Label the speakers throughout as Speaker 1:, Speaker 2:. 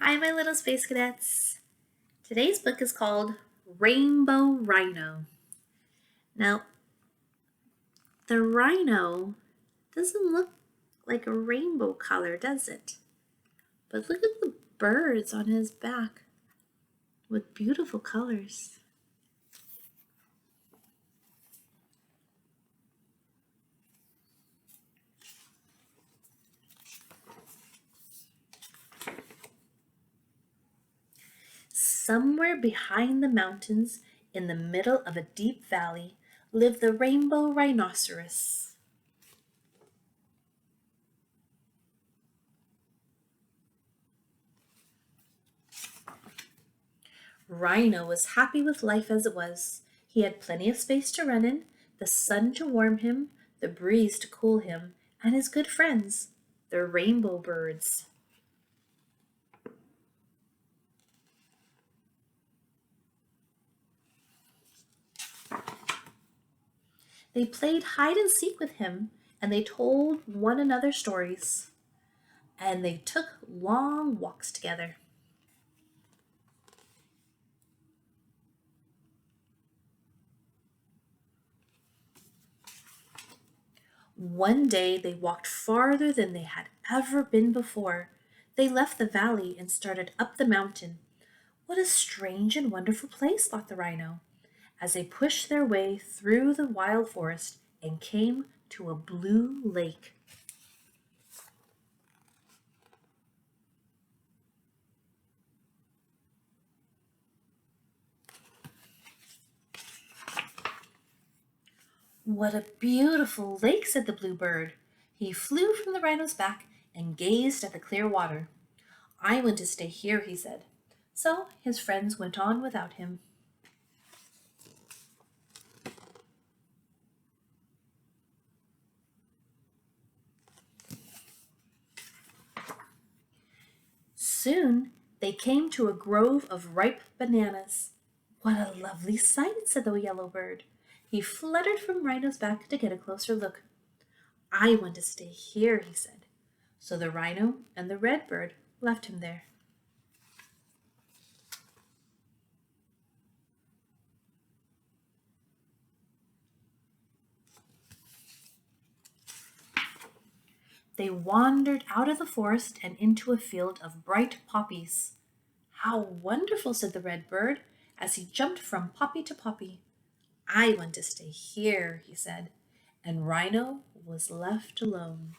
Speaker 1: Hi, my little space cadets. Today's book is called Rainbow Rhino. Now, the rhino doesn't look like a rainbow color, does it? But look at the birds on his back with beautiful colors. Somewhere behind the mountains, in the middle of a deep valley, lived the rainbow rhinoceros. Rhino was happy with life as it was. He had plenty of space to run in, the sun to warm him, the breeze to cool him, and his good friends, the rainbow birds. They played hide and seek with him, and they told one another stories, and they took long walks together. One day they walked farther than they had ever been before. They left the valley and started up the mountain. What a strange and wonderful place, thought the rhino, as they pushed their way through the wild forest and came to a blue lake. What a beautiful lake, said the bluebird. He flew from the rhino's back and gazed at the clear water. I want to stay here, he said. So his friends went on without him. Soon they came to a grove of ripe bananas. What a lovely sight, said the yellow bird. He fluttered from Rhino's back to get a closer look. I want to stay here, he said. So the rhino and the red bird left him there. They wandered out of the forest and into a field of bright poppies. How wonderful, said the red bird as he jumped from poppy to poppy. I want to stay here, he said, and Rhino was left alone.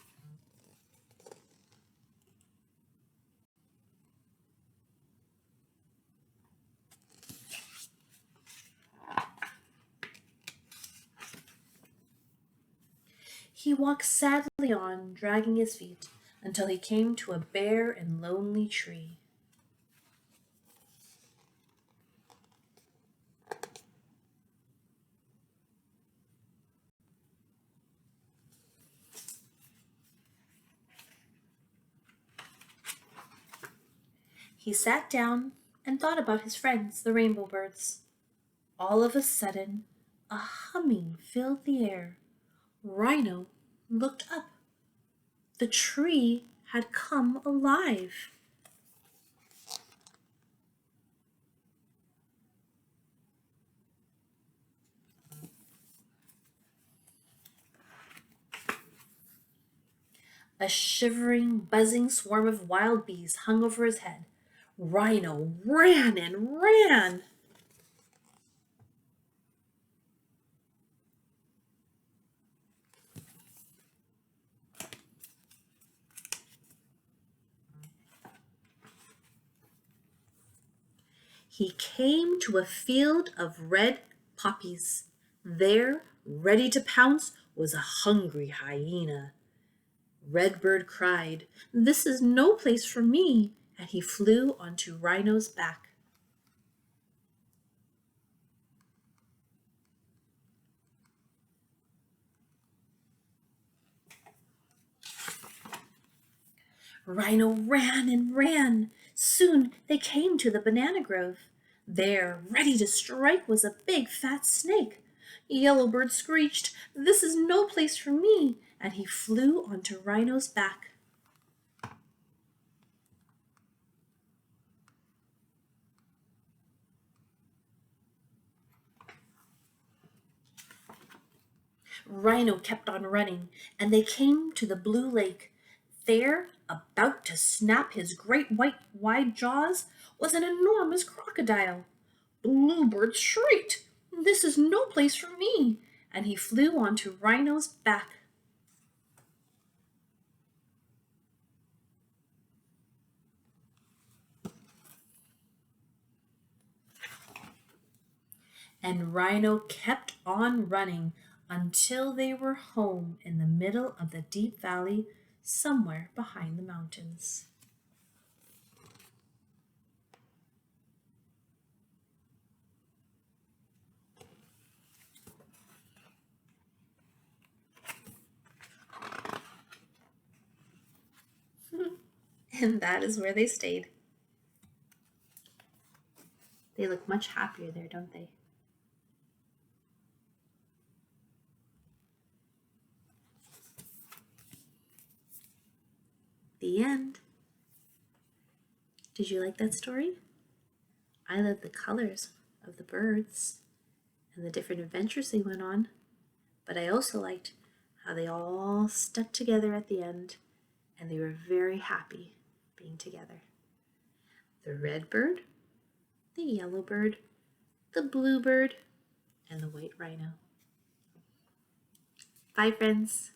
Speaker 1: He walked sadly on, dragging his feet, until he came to a bare and lonely tree. He sat down and thought about his friends, the rainbow birds. All of a sudden, a humming filled the air. Rhino looked up. The tree had come alive. A shivering, buzzing swarm of wild bees hung over his head. Rhino ran and ran. He came to a field of red poppies. There, ready to pounce, was a hungry hyena. Redbird cried, "This is no place for me," and he flew onto Rhino's back. Rhino ran and ran. Soon they came to the banana grove. There, ready to strike, was a big fat snake. Yellowbird screeched, "This is no place for me," and he flew onto Rhino's back. Rhino kept on running, and they came to the blue lake. There, about to snap his great white wide jaws, was an enormous crocodile. Bluebird shrieked, "This is no place for me!" and he flew onto Rhino's back. And Rhino kept on running until they were home in the middle of the deep valley somewhere behind the mountains. And that is where they stayed. They look much happier there, don't they? The end. Did you like that story? I love the colors of the birds and the different adventures they went on, but I also liked how they all stuck together at the end and they were very happy being together. The red bird, the yellow bird, the blue bird, and the white rhino. Bye, friends.